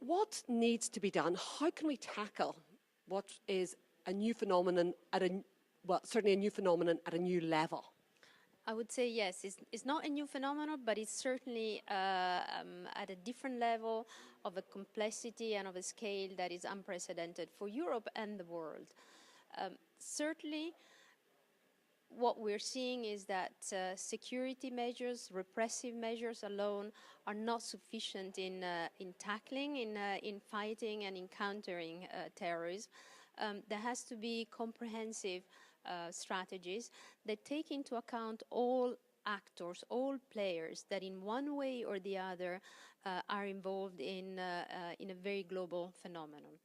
What needs to be done? How can we tackle what is a new phenomenon certainly a new phenomenon at a new level? I would say yes, it's not a new phenomenon, but it's certainly at a different level of a complexity and of a scale that is unprecedented for Europe and the world. Certainly, what we're seeing is that security measures, repressive measures alone are not sufficient in tackling, in fighting and in countering terrorism. There has to be comprehensive strategies that take into account all actors, all players that in one way or the other are involved in a very global phenomenon.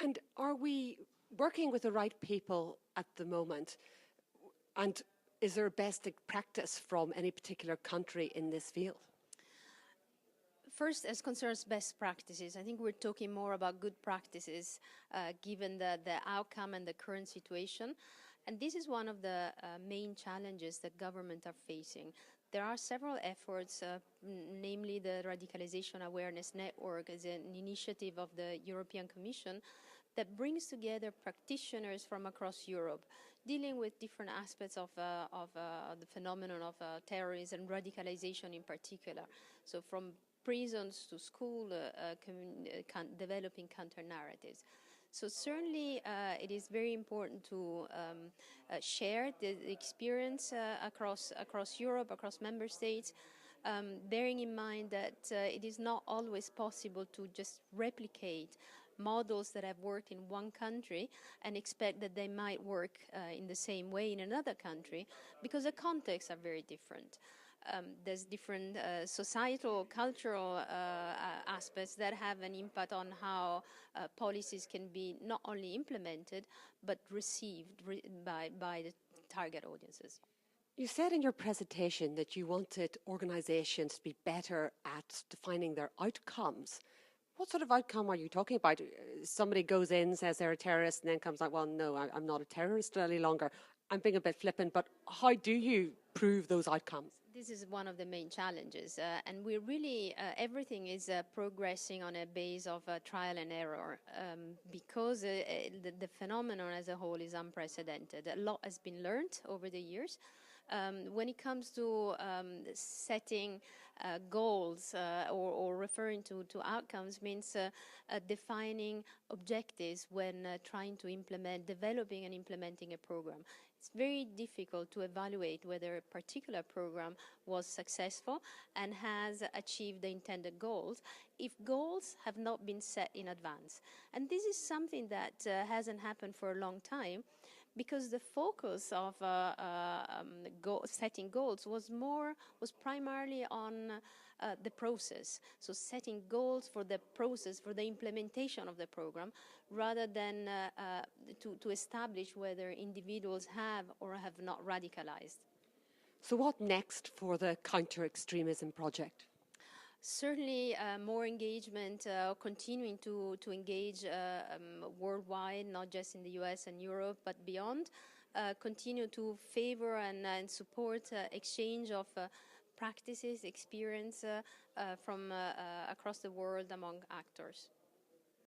And are we working with the right people at the moment? And is there a best practice from any particular country in this field? First, as concerns best practices, I think we're talking more about good practices given the outcome and the current situation. And this is one of the main challenges that governments are facing. There are several efforts, namely the Radicalisation Awareness Network as an initiative of the European Commission that brings together practitioners from across Europe dealing with different aspects of the phenomenon of terrorism and radicalization in particular. So from prisons to school, developing counter-narratives. So certainly it is very important to share the experience across Europe, across member states, bearing in mind that it is not always possible to just replicate models that have worked in one country and expect that they might work in the same way in another country, because the contexts are very different. There's different societal, cultural aspects that have an impact on how policies can be not only implemented, but received by the target audiences. You said in your presentation that you wanted organisations to be better at defining their outcomes. What sort of outcome are you talking about? Somebody goes in, says they're a terrorist, and then comes out, well, no, I'm not a terrorist any longer. I'm being a bit flippant, but how do you prove those outcomes? This is one of the main challenges, and we're really, everything is progressing on a base of trial and error, because the phenomenon as a whole is unprecedented. A lot has been learned over the years. When it comes to setting goals or referring to outcomes means defining objectives when trying to developing and implementing a program. It's very difficult to evaluate whether a particular program was successful and has achieved the intended goals if goals have not been set in advance. And this is something that hasn't happened for a long time, because the focus of setting goals was primarily on the process. So setting goals for the process, for the implementation of the program, rather than to establish whether individuals have or have not radicalized. So what next for the Counter Extremism Project? Certainly more engagement, continuing to engage worldwide, not just in the US and Europe, but beyond. Continue to favor and support exchange of practices, experience from across the world among actors.